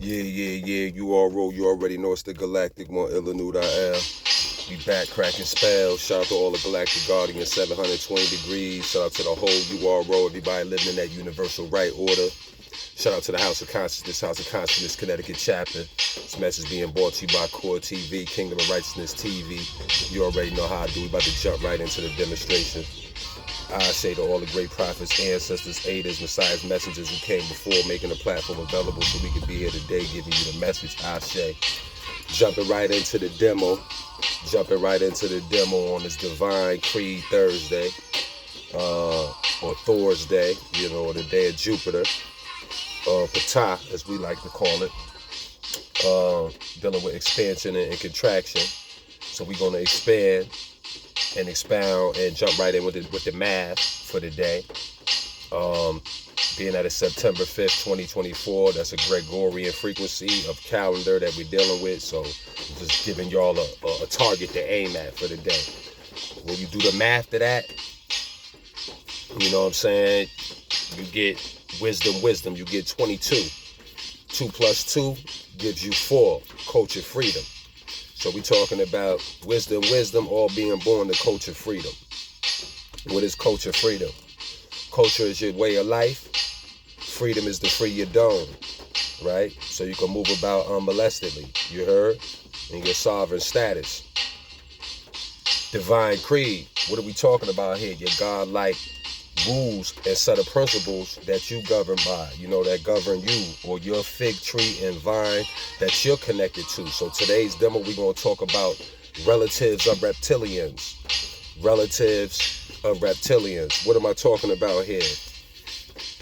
Yeah. U.R. You already know it's the galactic one, Illinois I am. We back cracking spells. Shout out to all the galactic guardians, 720 degrees. Shout out to the whole U.R. everybody living in that universal right order. Shout out to the House of Consciousness, Connecticut chapter. This message being brought to you by K.O.R TV, Kingdom of Righteousness TV. You already know how I do. We about to jump right into the demonstration. I say to all the great prophets, ancestors, aiders, messiahs, messengers who came before, making the platform available so we can be here today giving you the message. I say, jumping right into the demo on this Divine Creed Thursday, or Thor's Day, or the day of Jupiter, Ptah, as we like to call it, dealing with expansion and contraction. So we're going to expand and expound and jump right in with the math for the day. Being that it's September 5th, 2024, that's a Gregorian frequency of calendar that we're dealing with. So I'm just giving y'all a target to aim at for the day. When you do the math to that, you know what I'm saying, you get wisdom, you get 22. 2 plus 2 gives you 4, culture freedom. So we're talking about wisdom, all being born to culture freedom. What is culture freedom? Culture is your way of life. Freedom is to free your dome, right? So you can move about unmolestedly, you heard? In your sovereign status. Divine Creed, what are we talking about here? Your God-like rules and set of principles that you govern by, that govern you, or your fig tree and vine that you're connected to. So today's demo, we're going to talk about relatives of reptilians. Relatives of reptilians. What am I talking about here?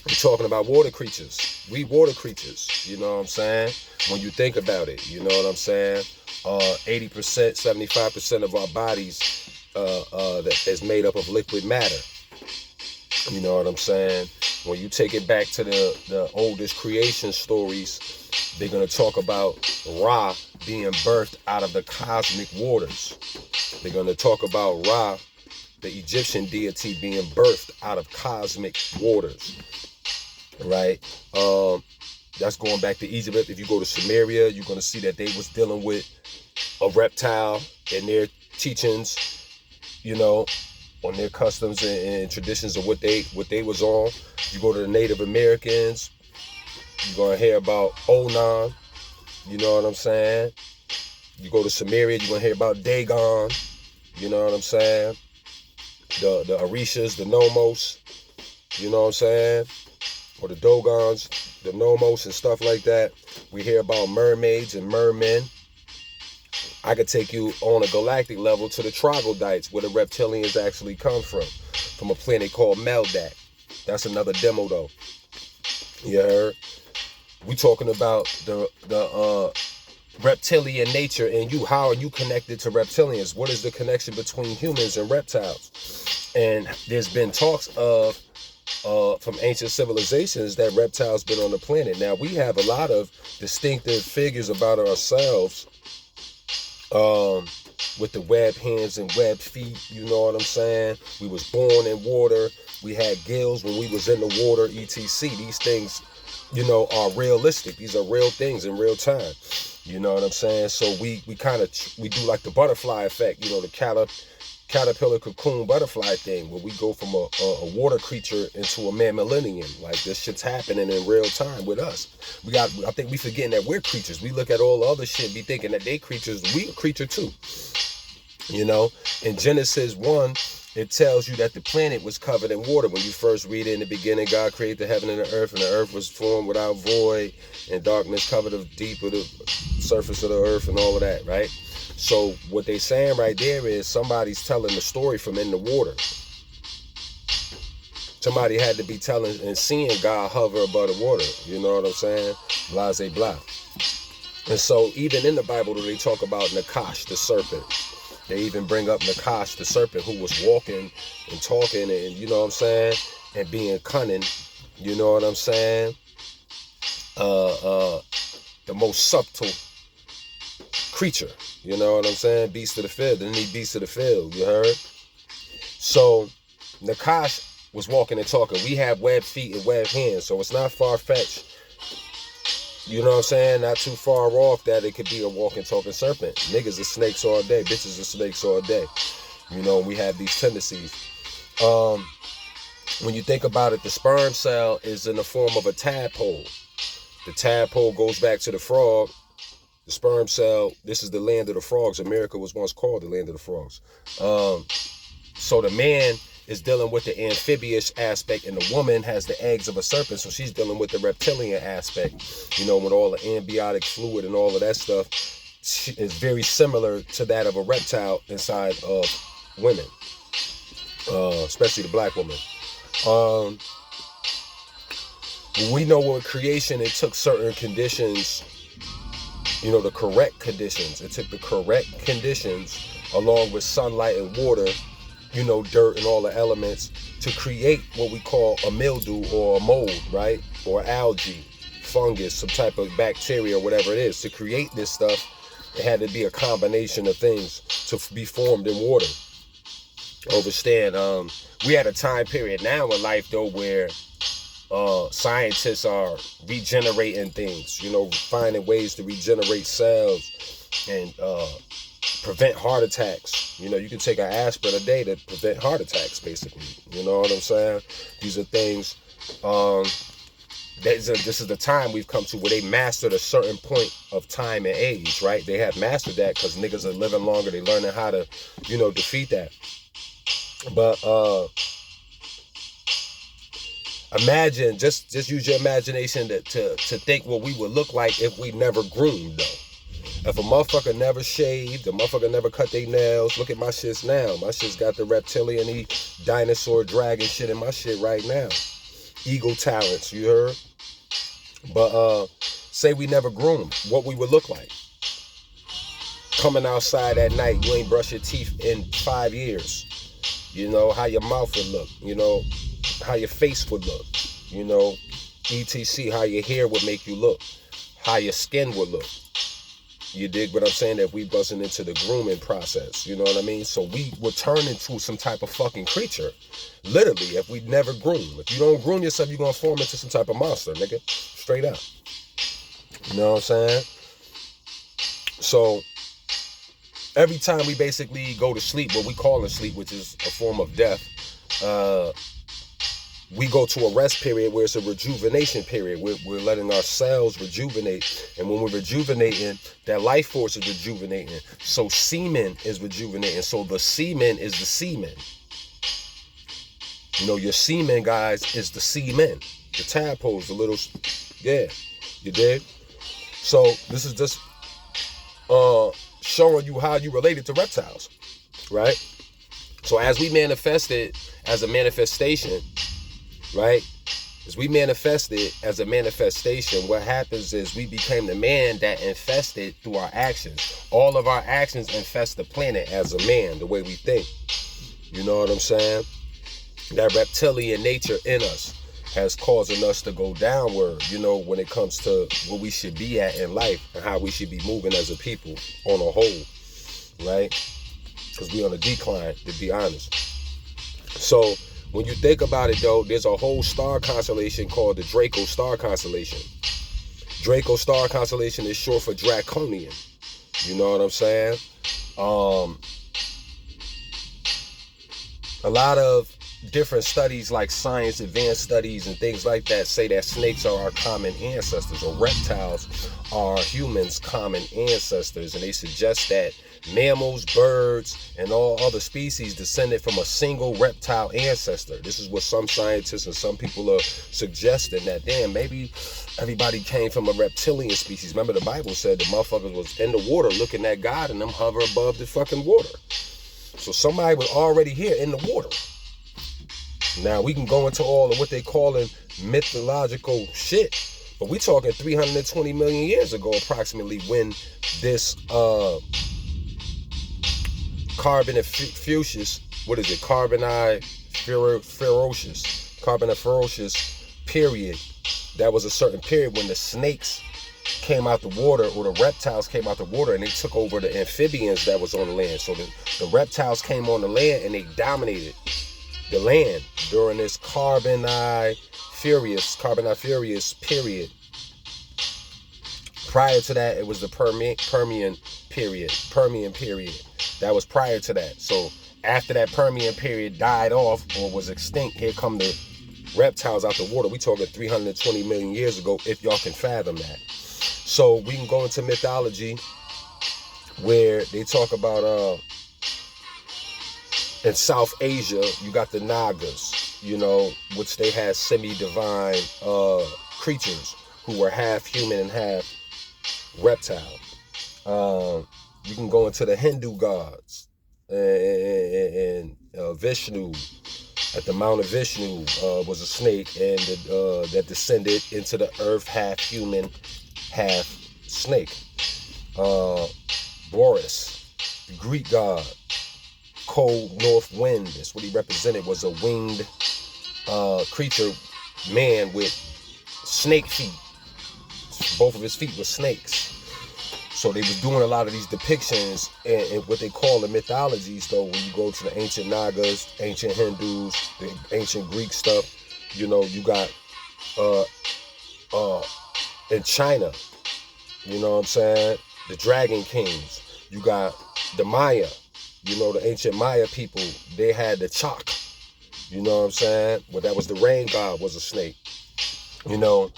I'm talking about water creatures. We water creatures, you know what I'm saying? When you think about it, you know what I'm saying? 80%, 75% of our bodies that is made up of liquid matter. You know what I'm saying? When you take it back to the oldest creation stories, they're going to talk about Ra being birthed out of the cosmic waters. They're going to talk about Ra, the Egyptian deity, being birthed out of cosmic waters. Right? That's going back to Egypt. If you go to Sumeria, you're going to see that they was dealing with a reptile in their teachings, on their customs and traditions of what they was on. You go to the Native Americans, you're going to hear about Onan, you know what I'm saying? You go to Sumeria, you're going to hear about Dagon, you know what I'm saying? The Orishas, the Nomos, you know what I'm saying? Or the Dogons, the Nomos and stuff like that. We hear about mermaids and mermen. I could take you on a galactic level to the troglodytes, where the reptilians actually come from a planet called Meldak. That's another demo though. You heard? We talking about the reptilian nature in you. How are you connected to reptilians? What is the connection between humans and reptiles? And there's been talks of from ancient civilizations that reptiles been on the planet. Now we have a lot of distinctive figures about ourselves. With the webbed hands and webbed feet, you know what I'm saying? We was born in water. We had gills when we was in the water, etc. These things, are realistic. These are real things in real time. You know what I'm saying? So we do like the butterfly effect, the caterpillar cocoon butterfly thing, where we go from a water creature into a mammalian. Like, this shit's happening in real time with us. I think we forgetting that we're creatures. We look at all the other shit, be thinking that they creatures, we a creature too. In Genesis 1, it tells you that the planet was covered in water. When you first read it, in the beginning, God created the heaven and the earth was formed without void, and darkness covered the deep of the surface of the earth and all of that, right? So what they saying right there is somebody's telling the story from in the water. Somebody had to be telling and seeing God hover above the water. You know what I'm saying? Blase blah. And so even in the Bible, they talk about Nakash, the serpent. They even bring up Nakash, the serpent, who was walking and talking and, you know what I'm saying, and being cunning, you know what I'm saying? The most subtle creature, you know what I'm saying? Beast of the field, the need beast of the field, you heard? So Nakash was walking and talking. We have webbed feet and webbed hands, so it's not far-fetched You know what I'm saying? Not too far off that it could be a walking, talking serpent. Niggas are snakes all day. Bitches are snakes all day. You know, we have these tendencies. When you think about it, the sperm cell is in the form of a tadpole. The tadpole goes back to the frog. The sperm cell, this is the land of the frogs. America was once called the land of the frogs. So the man is dealing with the amphibious aspect, and the woman has the eggs of a serpent, so she's dealing with the reptilian aspect. You know, with all the amniotic fluid and all of that stuff, is very similar to that of a reptile inside of women, especially the black woman. We know with creation, it took certain conditions, you know, the correct conditions. It took the correct conditions along with sunlight and water, you know, dirt and all the elements to create what we call a mildew or a mold, right? Or algae, fungus, some type of bacteria or whatever it is. To create this stuff, it had to be a combination of things to be formed in water. Understand, we had a time period now in life though where scientists are regenerating things, you know, finding ways to regenerate cells and prevent heart attacks. You know, you can take an aspirin a day to prevent heart attacks, basically. You know what I'm saying? These are things, this is the time we've come to where they mastered a certain point of time and age, right? They have mastered that because niggas are living longer. They learning how to, you know, defeat that. But imagine, just use your imagination to think what we would look like if we never groomed, though. If a motherfucker never shaved, a motherfucker never cut their nails. Look at my shits now. My shit's got the reptilian, dinosaur, dragon shit in my shit right now. Eagle talents, you heard? But say we never groomed, what we would look like. Coming outside at night, you ain't brush your teeth in 5 years. You know, how your mouth would look, you know, how your face would look, you know, etc., how your hair would make you look, how your skin would look. You dig what I'm saying? If we busting into the grooming process, you know what I mean? So we would turn into some type of fucking creature, literally, if we never groom. If you don't groom yourself, you're going to form into some type of monster, nigga, straight up. You know what I'm saying? So every time we basically go to sleep, what we call sleep, which is a form of death, we go to a rest period where it's a rejuvenation period. We're letting our cells rejuvenate. And when we're rejuvenating, that life force is rejuvenating. So semen is rejuvenating. So the semen is the semen. You know, your semen, guys, is the semen. The tadpoles, the little, yeah, you dig? So this is just showing you how you related to reptiles, right? So as we manifested as a manifestation, right? As we manifested as a manifestation, what happens is we became the man that infested through our actions. All of our actions infest the planet as a man, the way we think. You know what I'm saying? That reptilian nature in us has causing us to go downward, you know, when it comes to what we should be at in life and how we should be moving as a people on a whole, right? Because we on a decline, to be honest. So when you think about it, though, there's a whole star constellation called the Draco star constellation. Draco star constellation is short for draconian. You know what I'm saying? A lot of different studies like science, advanced studies and things like that say that snakes are our common ancestors, or reptiles are humans' common ancestors. And they suggest that mammals, birds, and all other species descended from a single reptile ancestor. This is what some scientists and some people are suggesting, that damn, maybe everybody came from a reptilian species. Remember the Bible said the motherfuckers was in the water looking at God and them hover above the fucking water. So somebody was already here in the water. Now we can go into all of what they calling mythological shit, but we talking 320 million years ago approximately, when this carboniferous period, that was a certain period when the snakes came out the water, or the reptiles came out the water, and they took over the amphibians that was on the land. So the reptiles came on the land and they dominated the land during this carboniferous period. Prior to that, it was the Permian period. That was prior to that. So after that Permian period died off or was extinct, here come the reptiles out the water. We talking 320 million years ago, if y'all can fathom that. So we can go into mythology where they talk about in South Asia, you got the Nagas, you know, which they had semi-divine creatures who were half human and half reptile. You can go into the Hindu gods and Vishnu. At the Mount of Vishnu was a snake, and that descended into the earth, half human, half snake. Boris, the Greek god, cold north wind, that's what he represented, was a winged creature, man with snake feet. Both of his feet were snakes. So they was doing a lot of these depictions and what they call the mythologies, though, when you go to the ancient Nagas, ancient Hindus, the ancient Greek stuff, you know, you got in China, you know what I'm saying, the Dragon Kings. You got the Maya, you know, the ancient Maya people, they had the Chak, you know what I'm saying? Well, that was the rain god, was a snake. You know,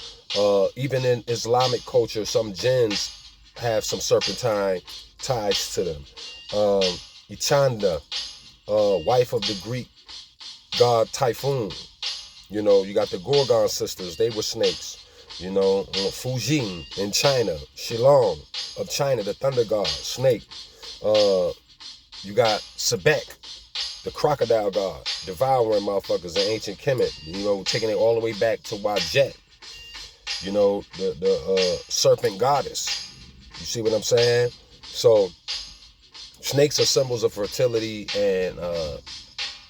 even in Islamic culture, some jinns have some serpentine ties to them. Ichanda, wife of the Greek god Typhoon. You know, you got the Gorgon sisters, they were snakes. You know, Fujin in China, Shilong of China, the thunder god, snake. You got Sebek, the crocodile god, devouring motherfuckers in ancient Kemet, you know, taking it all the way back to Wajet. You know, the serpent goddess. You see what I'm saying? So, snakes are symbols of fertility and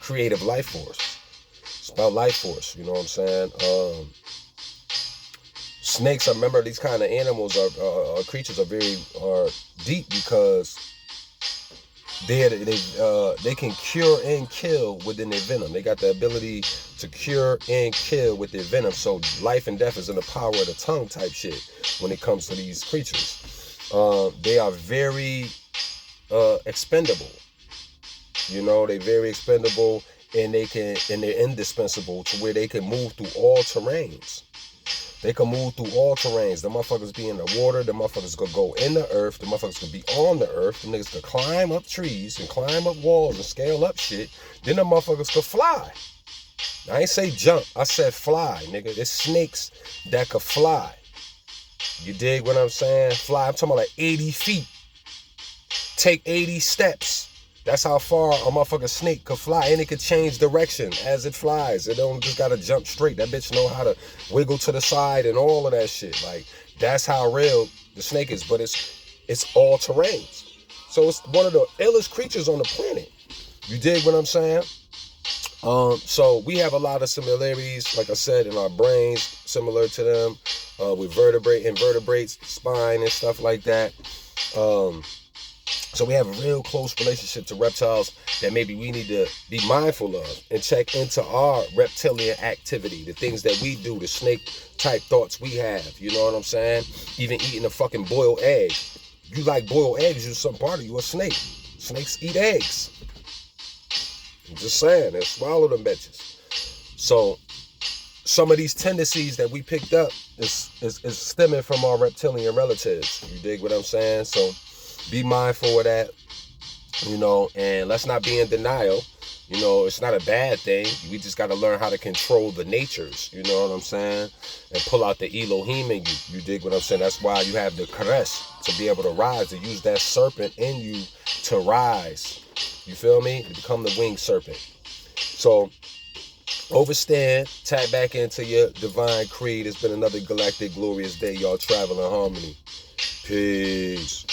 creative life force. It's about life force, you know what I'm saying? Snakes, I remember these kind of animals are creatures are deep because they can cure and kill within their venom. They got the ability to cure and kill with their venom. So life and death is in the power of the tongue type shit when it comes to these creatures. They are very expendable. You know, they're very expendable, and they're indispensable to where they can move through all terrains. They can move through all terrains. The motherfuckers be in the water. The motherfuckers could go in the earth. The motherfuckers could be on the earth. The niggas could climb up trees and climb up walls and scale up shit. Then the motherfuckers could fly. I ain't say jump. I said fly, nigga. There's snakes that could fly. You dig what I'm saying? Fly. I'm talking about like 80 feet. Take 80 steps. That's how far a motherfucking snake could fly, and it could change direction as it flies. It don't just gotta jump straight. That bitch know how to wiggle to the side and all of that shit. Like, that's how real the snake is, but it's all terrains. So it's one of the illest creatures on the planet. You dig what I'm saying? So we have a lot of similarities, like I said, in our brains, similar to them, with invertebrates, spine and stuff like that. So we have a real close relationship to reptiles that maybe we need to be mindful of and check into our reptilian activity, the things that we do, the snake type thoughts we have, you know what I'm saying? Even eating a fucking boiled egg. You like boiled eggs, you're some part of you a snake. Snakes eat eggs. I'm just saying, they swallow them bitches. So some of these tendencies that we picked up is stemming from our reptilian relatives. You dig what I'm saying? So be mindful of that, you know, and let's not be in denial. You know, it's not a bad thing. We just got to learn how to control the natures, you know what I'm saying? And pull out the Elohim in you. You dig what I'm saying? That's why you have the Karesh, to be able to rise, to use that serpent in you to rise. You feel me? To become the winged serpent. So, overstand, tap back into your divine creed. It's been another galactic glorious day, y'all. Travel in harmony. Peace.